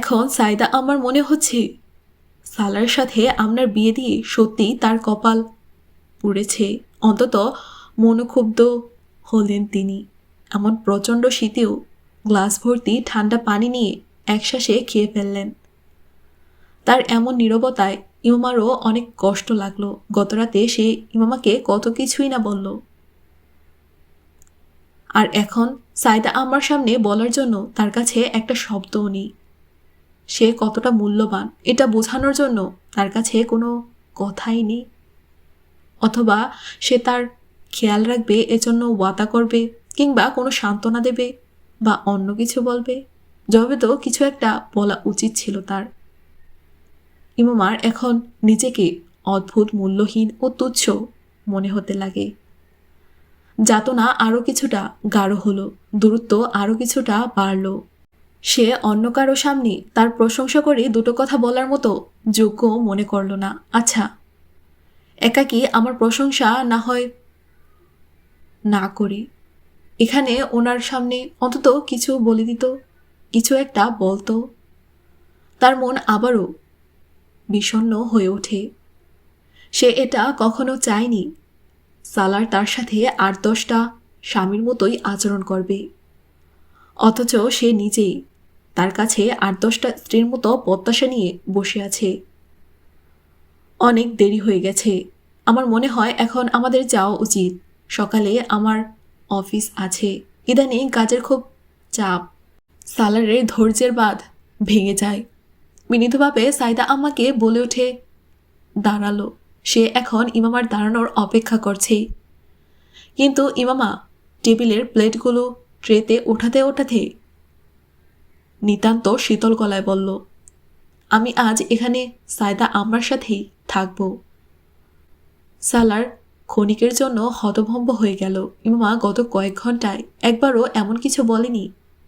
এখন সাইদা আমার মনে হচ্ছে সালার সাথে আপনার বিয়ে দিয়ে সত্যি তার কপাল পুড়েছে। অন্তত মনোক্ষুব্ধ হলেন তিনি। এমন প্রচণ্ড শীতেও গ্লাস ভর্তি ঠান্ডা পানি নিয়ে একশ্বাসে খেয়ে ফেললেন। তার এমন নীরবতায় ইমামারও অনেক কষ্ট লাগলো। গতরাতে সে ইমামাকে কত কিছুই না বলল, আর এখন সাইদা আমার সামনে বলার জন্য তার কাছে একটা শব্দও নেই। সে কতটা মূল্যবান এটা বোঝানোর জন্য তার কাছে কোনো কথাই নেই। অথবা সে তার খেয়াল রাখবে এজন্য ওয়াদা করবে, কিংবা কোনো সান্ত্বনা দেবে বা অন্য কিছু বলবে। জবাবে তো কিছু একটা বলা উচিত ছিল তার। ইমামার এখন নিজেকে অদ্ভুত মূল্যহীন ও তুচ্ছ মনে হতে লাগে। যাতনা আরও কিছুটা গাঢ় হলো, দূরত্ব আরও কিছুটা বাড়ল। সে অন্য কারো সামনে তার প্রশংসা করে দুটো কথা বলার মতো যোগ্য মনে করল না। আচ্ছা, একাকী আমার প্রশংসা না হয় না করে এখানে ওনার সামনে অন্তত কিছু বলে দিত, কিছু একটা বলতো। তার মন আবারও বিষণ্ণ হয়ে ওঠে। সে এটা কখনো চায়নি সালার তার সাথে ৮-১০টা স্বামীর মতোই আচরণ করবে, অথচ সে নিজেই তার কাছে ৮-১০টা স্ত্রীর মতো প্রত্যাশা নিয়ে বসে আছে। অনেক দেরি হয়ে গেছে, আমার মনে হয় এখন আমাদের যাওয়া উচিত। সকালে আমার অফিস আছে। ইদানিং কাজের খুব চাপ। সালারের ধৈর্যের বাঁধ ভেঙে যায়। বিনীতভাবে সাইদা আম্মাকে বলে ওঠে দাঁড়ালো। সে এখন ইমামার দাঁড়ানোর অপেক্ষা করছে। কিন্তু ইমামা টেবিলের প্লেটগুলো ট্রেতে ওঠাতে ওঠাতে নিতান্ত শীতল গলায় বলল, আমি আজ এখানে সাইদা আম্মার সাথেই থাকব। সালার ক্ষণিকের জন্য হতভম্ব হয়ে গেল। ইমামা গত কয়েক ঘন্টায় একবারও এমন কিছু বলেনি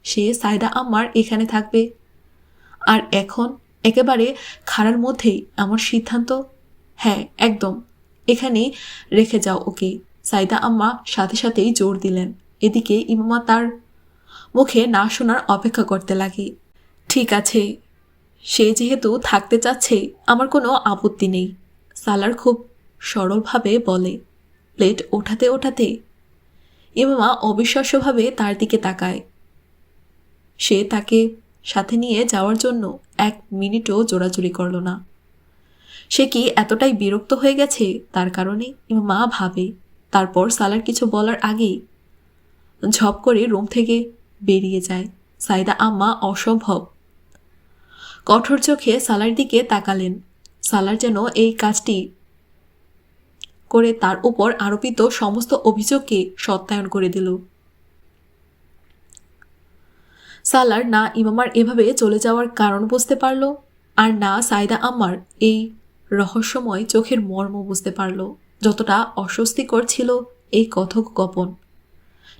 সে সাইদা আম্মার এখানে থাকবে, আর এখন একেবারে খাড়ার মধ্যেই এমন সিদ্ধান্ত। হ্যাঁ, একদম, এখানেই রেখে যাও ওকে। সাইদা আম্মা সাথে সাথেই জোর দিলেন। এদিকে ইমামা তার মুখে না শোনার অপেক্ষা করতে লাগে। ঠিক আছে, সে যেহেতু থাকতে চাচ্ছে আমার কোনো আপত্তি নেই, সালার খুব সরলভাবে বলে। প্লেট ওঠাতে ওঠাতে ইমামা অবিশ্বাস্যভাবে তার দিকে তাকায়। সে তাকে সাথে নিয়ে যাওয়ার জন্য ১ মিনিটও জোরাজুরি করল না। সে কি এতটাই বিরক্ত হয়ে গেছে তার কারণে? ইমামা ভাবে। তারপর সালার কিছু বলার আগেই ঝপ করে রুম থেকে বেরিয়ে যায়। সাইদা আম্মা অসম্ভব কঠোর চোখে সালার দিকে তাকালেন। সালার যেন এই কাজটি করে তার উপর আরোপিত সমস্ত অভিযোগকে সত্যায়ন করে দিল। সালার না ইমামার এভাবে চলে যাওয়ার কারণ বুঝতে পারল, আর না সাইদা আম্মার এই রহস্যময় চোখের মর্ম বুঝতে পারল। যতটা অস্বস্তিকর ছিল এই কথোপকথন,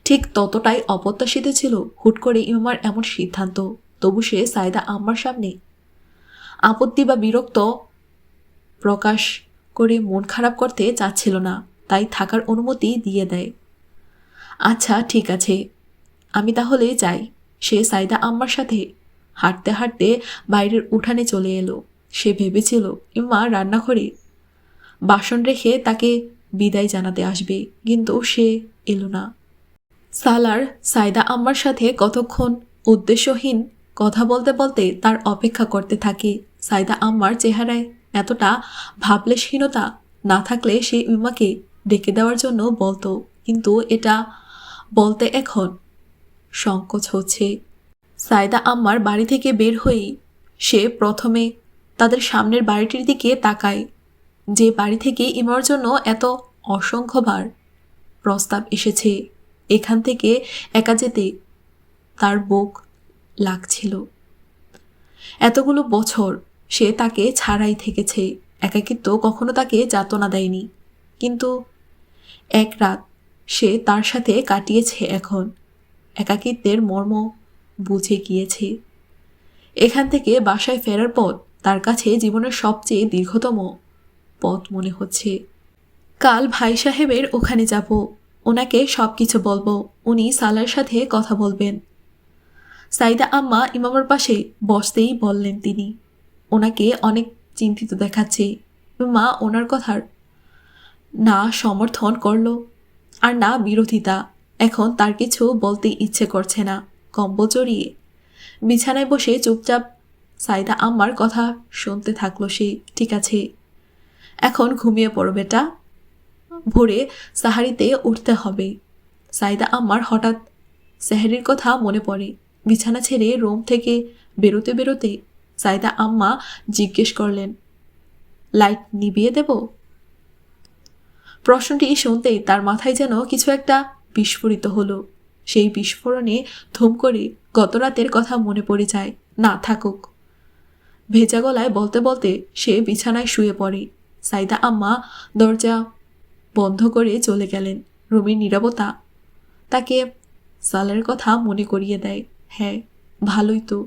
ঠিক ততটাই অপ্রত্যাশিত ছিল হুট করে ইমামার এমন সিদ্ধান্ত। তবু সে সাইদা আম্মার সামনে আপত্তি বা বিরক্ত প্রকাশ করে মন খারাপ করতে চাচ্ছিল না, তাই থাকার অনুমতি দিয়ে দেয়। আচ্ছা ঠিক আছে, আমি তাহলে যাই। সে সাইদা আম্মার সাথে হাঁটতে হাঁটতে বাইরের উঠানে চলে এলো। সে ভেবেছিল ইম্মা রান্নাঘরে বাসন রেখে তাকে বিদায় জানাতে আসবে, কিন্তু সে এলো না। সালার সাইদা আম্মার সাথে কতক্ষণ উদ্দেশ্যহীন কথা বলতে বলতে তার অপেক্ষা করতে থাকে। সাইদা আম্মার চেহারায় এতটা ভাবলেশহীনতা না থাকলে সে ইম্মাকে ডেকে দেওয়ার জন্য বলতো, কিন্তু এটা বলতে এখন সংকোচ হচ্ছে। সাইদা আম্মার বাড়ি থেকে বের হয়েই সে প্রথমে তাদের সামনের বাড়িটির দিকে তাকায়, যে বাড়ি থেকে ইমার জন্য এত অসংখ্যবার প্রস্তাব এসেছে। এখান থেকে একা যেতে তার বুক লাগছিল। এতগুলো বছর সে তাকে ছাড়াই থেকেছে, একাকিত্ব কখনো তাকে যাতনা দেয়নি, কিন্তু এক রাত সে তার সাথে কাটিয়েছে। এখন একাকিত্বের মর্ম বুঝে গিয়েছে। এখান থেকে বাসায় ফেরার পথ তার কাছে জীবনের সবচেয়ে দীর্ঘতম পথ মনে হচ্ছে। কাল ভাই সাহেবের ওখানে যাব, ওনাকে সব কিছু বলবো। উনি সালার সাথে কথা বলবেন। সাইদা আম্মা ইমামার পাশে বসতেই বললেন তিনি। ওনাকে অনেক চিন্তিত দেখাচ্ছে। মা ওনার কথার না সমর্থন করল আর না বিরোধিতা। এখন তার কিছু বলতে ইচ্ছে করছে না। কম্বল জড়িয়ে বিছানায় বসে চুপচাপ সাইদা আম্মার কথা শুনতে থাকলো সে। ঠিক আছে, এখন ঘুমিয়ে পড়ো বেটা, ভোরে সাহারিতে উঠতে হবে। সাইদা আম্মার হঠাৎ সেহরির কথা মনে পড়ে। বিছানা ছেড়ে রুম থেকে বেরোতে বেরোতে সাইদা আম্মা জিজ্ঞেস করলেন, লাইট নিভিয়ে দেব? প্রশ্নটি শুনতেই তার মাথায় যেন কিছু একটা বিস্ফোরিত হলো। সেই বিস্ফোরণে ধুম করে গত রাতের কথা মনে পড়ে যায়। না থাকুক। ভেজা গলায় বলতে বলতে সে বিছানায় শুয়ে পড়ে। সাইদা আম্মা দরজা বন্ধ করে চলে গেলেন। রুমের নীরবতা তাকে সালারের কথা মনে করিয়ে দেয়। হ্যাঁ, ভালোই তো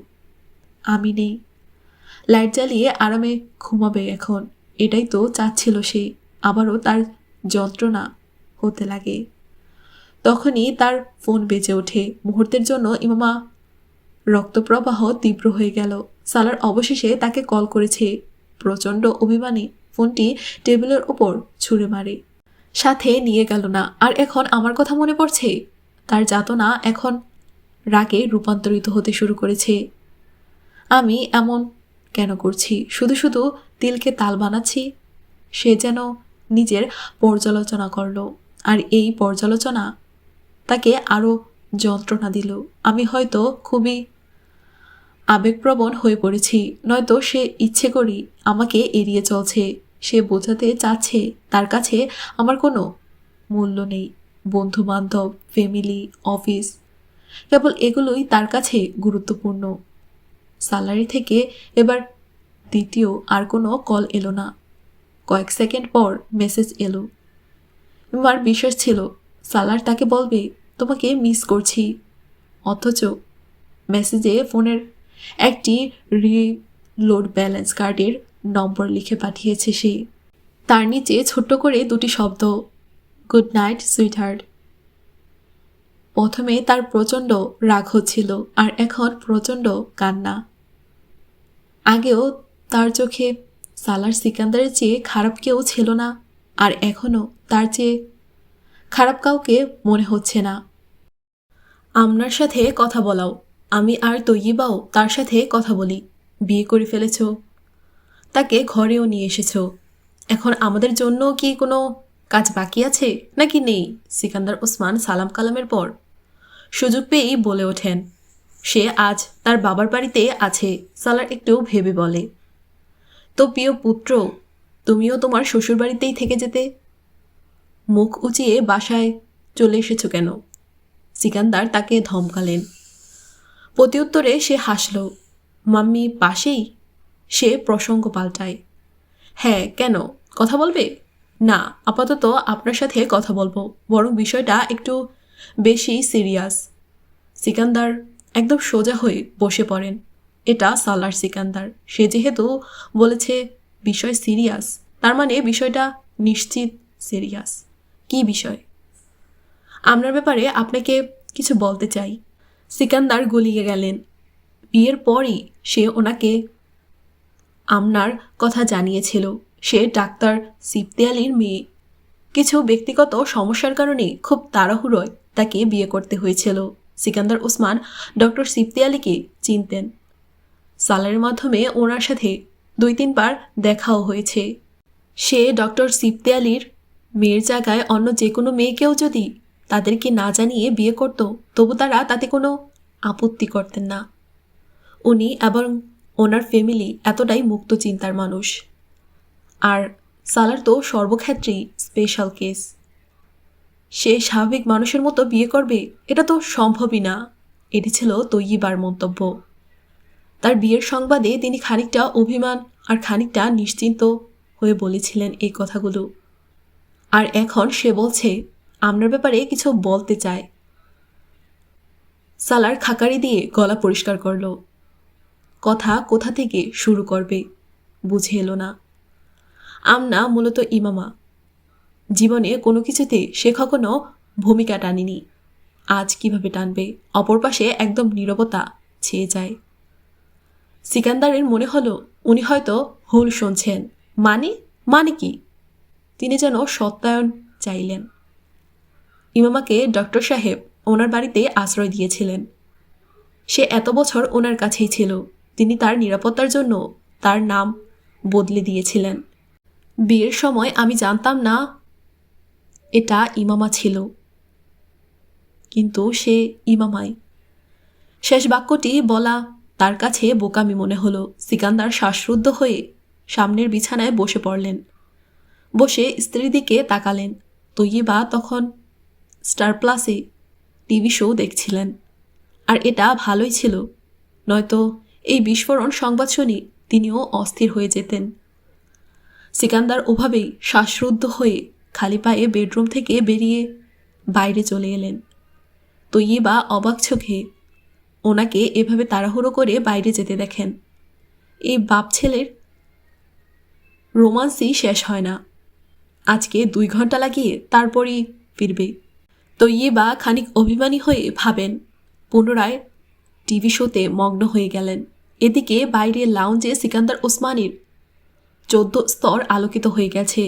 আমি নেই। লাইট জ্বালিয়ে আরামে ঘুমাবে এখন, এটাই তো চাচ্ছিল সে। আবারও তার যন্ত্রণা হতে লাগে। তখনই তার ফোন বেজে ওঠে। মুহূর্তের জন্য ইমামা রক্তপ্রবাহ তীব্র হয়ে গেল। সালার অবশেষে তাকে কল করেছে। প্রচণ্ড অভিমানে ফোনটি টেবিলের ওপর ছুঁড়ে মারে, সাথে নিয়ে গেল না। আর এখন আমার কথা মনে পড়ছে। তার যাতনা এখন রাগে রূপান্তরিত হতে শুরু করেছে। আমি এমন কেন করছি? শুধু শুধু তিলকে তাল বানাচ্ছি। সে যেন নিজের পর্যালোচনা করল, আর এই পর্যালোচনা তাকে আরও যন্ত্রণা দিল। আমি হয়তো খুবই আবেগপ্রবণ হয়ে পড়েছি, নয়তো সে ইচ্ছে করি আমাকে এড়িয়ে চলছে। সে বোঝাতে চাচ্ছে তার কাছে আমার কোনো মূল্য নেই। বন্ধু বান্ধব, ফ্যামিলি, অফিস, কেবল এগুলোই তার কাছে গুরুত্বপূর্ণ। স্যালারি থেকে এবার দ্বিতীয় আর কোনো কল এলো না। কয়েক সেকেন্ড পর মেসেজ এলো। আমার বিশ্বাস ছিল সালার তাকে বলবে, তোমাকে মিস করছি। অথচ মেসেজে ফোনের একটি রিলোড ব্যালেন্স কার্ডের নম্বর লিখে পাঠিয়েছে সে। তার নিচে ছোট্ট করে দুটি শব্দ, গুড নাইট সুইটহার্ট। প্রথমে তার প্রচণ্ড রাগ হচ্ছিল, আর এখন প্রচণ্ড কান্না। আগেও তার চোখে সালার সিকান্দারের চেয়ে খারাপ কেউ ছিল না, আর এখনও তার চেয়ে খারাপ কাউকে মনে হচ্ছে না। আপনার সাথে কথা বলাও, আমি আর তৈয়িবাও তার সাথে কথা বলি। বিয়ে করে ফেলেছ, তাকে ঘরেও নিয়ে এসেছ। এখন আমাদের জন্য কি কোনো কাজ বাকি আছে নাকি নেই? সিকান্দার ওসমান সালাম কালামের পর সুযোগ পেয়েই বলে ওঠেন। সে আজ তার বাবার বাড়িতে আছে। সালার একটু ভেবে বলে, তো প্রিয় পুত্র, তুমিও তোমার শ্বশুর বাড়িতেই থেকে যেতে। মুখ উঁচিয়ে বাসায় চলে এসেছো কেন? সিকান্দার তাকে ধমকালেন। প্রত্যুত্তরে সে হাসল। মাম্মি পাশেই? সে প্রসঙ্গ পাল্টায়। হ্যাঁ, কেন? কথা বলবে? না, আপাতত আপনার সাথে কথা বলবো, বরং বিষয়টা একটু বেশি সিরিয়াস। সিকান্দার একদম সোজা হয়ে বসে পড়েন। এটা সালার সিকান্দার। সে যেহেতু বলেছে বিষয় সিরিয়াস, তার মানে বিষয়টা নিশ্চিত সিরিয়াস। কি বিষয়? আপনার ব্যাপারে আপনাকে কিছু বলতে চাই। সিকান্দার গলিয়ে গেলেন। বিয়ের পরই সে ওনাকে আপনার কথা জানিয়েছিল। সে ডাক্তার সিফতে আলীর মেয়ে। কিছু ব্যক্তিগত সমস্যার কারণে খুব তাড়াহুড়োয় তাকে বিয়ে করতে হয়েছিল। সিকান্দার ওসমান ডক্টর সিফতে আলীকে চিনতেন। সালারের মাধ্যমে ওনার সাথে 2-3 বার দেখাও হয়েছে। সে ডক্টর সিফতে আলীর মেয়ের জায়গায় অন্য যে কোনো মেয়েকেও যদি তাদেরকে না জানিয়ে বিয়ে করত, তবু তারা তাতে কোনো আপত্তি করতেন না। উনি এবং ওনার ফ্যামিলি এতটাই মুক্ত চিন্তার মানুষ। আর সালার তো সর্বক্ষেত্রেই স্পেশাল কেস। সে স্বাভাবিক মানুষের মতো বিয়ে করবে, এটা তো সম্ভবই না। এটি ছিল তৈয়িবার মন্তব্য। তার বিয়ের সংবাদে তিনি খানিকটা অভিমান আর খানিকটা নিশ্চিন্ত হয়ে বলেছিলেন এই কথাগুলো। আর এখন সে বলছে আপনার ব্যাপারে কিছু বলতে চায়। সালার খাকারি দিয়ে গলা পরিষ্কার করল। কথা কোথা থেকে শুরু করবে বুঝে এলো না। আমনা মূলত ইমামা। জীবনে কোনো কিছুতে সে কখনো ভূমিকা টানেনি। আজ কিভাবে টানবে? অপর পাশে একদম নীরবতা। ছেয়ে যায়। সিকান্দারের মনে হলো উনি হয়তো ভুল শুনছেন। মানে কি? তিনি যেন সত্যায়ন চাইলেন। ইমামাকে ডক্টর সাহেব ওনার বাড়িতে আশ্রয় দিয়েছিলেন। সে এত বছর ওনার কাছেই ছিল। তিনি তার নিরাপত্তার জন্য তার নাম বদলে দিয়েছিলেন। বিয়ের সময় আমি জানতাম না এটা ইমামা ছিল, কিন্তু সে ইমামাই। শেষ বাক্যটি বলা তার কাছে বোকামি মনে হলো। সিকান্দার শ্বাসরুদ্ধ হয়ে সামনের বিছানায় বসে পড়লেন। বসে স্ত্রীর দিকে তাকালেন। তৈয়বা তখন স্টার প্লাসে টিভি শো দেখছিলেন। আর এটা ভালোই ছিল, নয়তো এই বিস্ফোরণ সংবাদ শুনে তিনিও অস্থির হয়ে যেতেন। সিকান্দার ওভাবেই শ্বাসরুদ্ধ হয়ে খালি পায়ে বেডরুম থেকে বেরিয়ে বাইরে চলে এলেন। তৈয়বা অবাক চোখে ওনাকে এভাবে তাড়াহুড়ো করে বাইরে যেতে দেখেন। এই বাপ ছেলের রোমান্সই শেষ হয় না। আজকে 2 ঘন্টা লাগিয়ে তারপরই ফিরবে। তৈয়বা খানিক অভিমানী হয়ে ভাবেন। পুনরায় টিভি শোতে মগ্ন হয়ে গেলেন। এদিকে বাইরে লাউঞ্জে সিকান্দার ওসমানীর 14 স্তর আলোকিত হয়ে গেছে।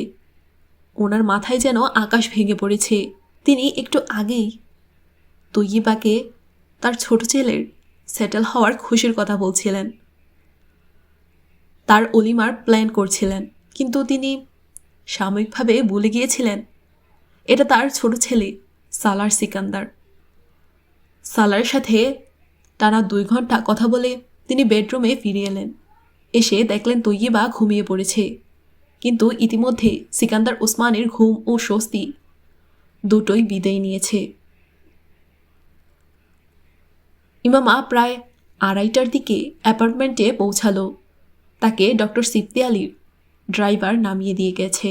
ওনার মাথায় যেন আকাশ ভেঙে পড়েছে। তিনি একটু আগেই তৈয়বাকে তার ছোট ছেলের সেটেল হওয়ার খুশির কথা বলছিলেন, তার অলিমার প্ল্যান করছিলেন, কিন্তু তিনি সাময়িকভাবে ভুলে গিয়েছিলেন এটা তার ছোট ছেলে সালার সিকান্দার। সালারের সাথে টানা 2 ঘন্টা কথা বলে তিনি বেডরুমে ফিরে এলেন। এসে দেখলেন তৈয়বা ঘুমিয়ে পড়েছে। কিন্তু ইতিমধ্যে সিকান্দার ওসমানের ঘুম ও স্বস্তি দুটোই বিদায় নিয়েছে। ইমামা প্রায় 2:30টার দিকে অ্যাপার্টমেন্টে পৌঁছালো। তাকে ডক্টর সিপ্তি আলীর ড্রাইভার নামিয়ে দিয়ে গেছে।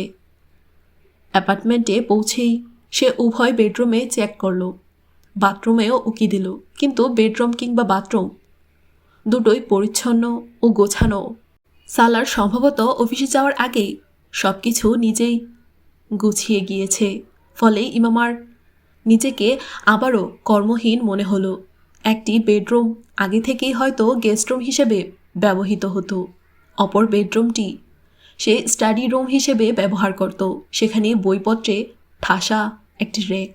অ্যাপার্টমেন্টে পৌঁছেই সে উভয় বেডরুমে চেক করল, বাথরুমেও উকি দিল, কিন্তু বেডরুম কিংবা বাথরুম দুটোই পরিচ্ছন্ন ও গোছানো। সালার সম্ভবত অফিসে যাওয়ার আগেই সব কিছু নিজেই গুছিয়ে গিয়েছে। ফলে ইমামার নিজেকে আবারও কর্মহীন মনে হলো। একটি বেডরুম আগে থেকেই হয়তো গেস্টরুম হিসেবে ব্যবহৃত হতো। অপর বেডরুমটি সে স্টাডি রুম হিসেবে ব্যবহার করত। সেখানে বইপত্রে ঠাসা একটি র্যাক।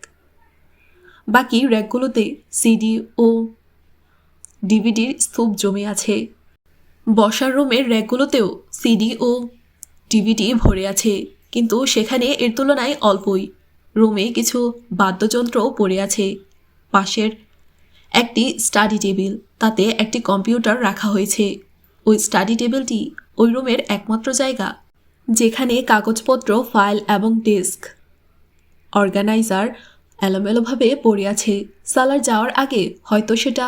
বাকি র্যাকগুলোতে সিডি ও ডিভিডির স্তূপ জমে আছে। বসার রুমের র্যাকগুলোতেও সিডি ও ডিভিডি ভরে আছে, কিন্তু সেখানে এর তুলনায় অল্পই। রুমে কিছু বাদ্যযন্ত্রও পড়ে আছে। পাশের একটি স্টাডি টেবিল, তাতে একটি কম্পিউটার রাখা হয়েছে। ওই স্টাডি টেবিলটি ওই রুমের একমাত্র জায়গা যেখানে কাগজপত্র, ফাইল এবং ডেস্ক অর্গানাইজার এলোমেলোভাবে পড়ে আছে। সালার যাওয়ার আগে হয়তো সেটা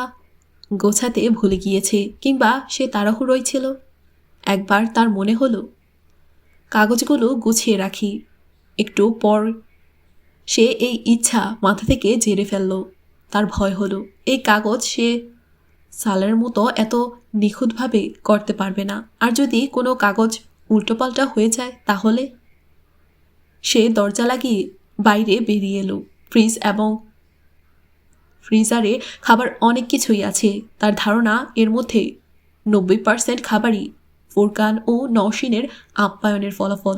গোছাতে ভুলে গিয়েছে, কিংবা সে তাড়াহুড়োই ছিল। একবার তার মনে হলো কাগজগুলো গুছিয়ে রাখি। একটু পর সে এই ইচ্ছা মাথা থেকে ঝেড়ে ফেলল। তার ভয় হলো এই কাগজ সে সালারের মতো এত নিখুঁতভাবে করতে পারবে না। আর যদি কোনো কাগজ উল্টোপাল্টা হয়ে যায় তাহলে? সে দরজা লাগিয়ে বাইরে বেরিয়ে এলো। ফ্রিজ এবং ফ্রিজারে খাবার অনেক কিছুই আছে। তার ধারণা এর মধ্যে 90% খাবারই ফোরকান ও নওশিনের আপ্যায়নের ফলাফল।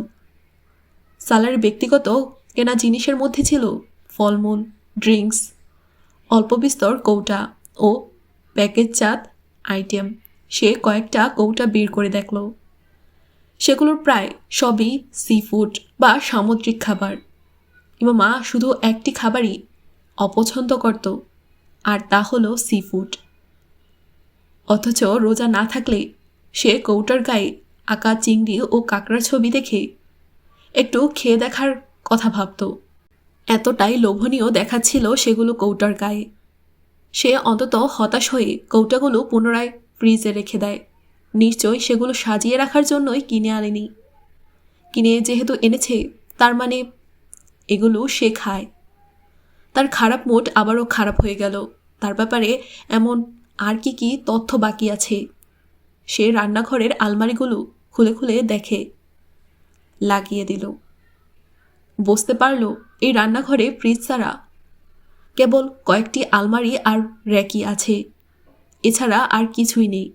সালারের ব্যক্তিগত কেনা জিনিসের মধ্যে ছিল ফলমূল, ড্রিঙ্কস, অল্প বিস্তর কৌটা ও প্যাকেটজাত আইটেম। সে কয়েকটা কৌটা বের করে দেখল। সেগুলোর প্রায় সবই সি ফুড বা সামুদ্রিক খাবার। ইমামা শুধু একটি খাবারই অপছন্দ করত, আর তা হলো সি ফুড। অথচ রোজা না থাকলে সে কৌটার গায়ে আঁকা চিংড়ি ও কাঁকড়ার ছবি দেখে একটু খেয়ে দেখার কথা ভাবত। এতটাই লোভনীয় দেখাচ্ছিল সেগুলো কৌটার গায়ে। সে অন্তত হতাশ হয়ে কৌটাগুলো পুনরায় ফ্রিজে রেখে দেয়। নিশ্চয়ই সেগুলো সাজিয়ে রাখার জন্যই কিনে আনেনি। কিনে যেহেতু এনেছে, তার মানে এগুলো সে খায়। তার খারাপ মুড আবারও খারাপ হয়ে গেল। তার ব্যাপারে এমন আর কি কি তথ্য বাকি আছে? সে রান্নাঘরের আলমারিগুলো খুলে খুলে দেখে, লাগিয়ে দিল। বুঝতে পারল এই রান্নাঘরে ফ্রিজ ছাড়া কেবল কয়েকটি আলমারি আর র্যাকই আছে। এছাড়া আর কিছুই নেই।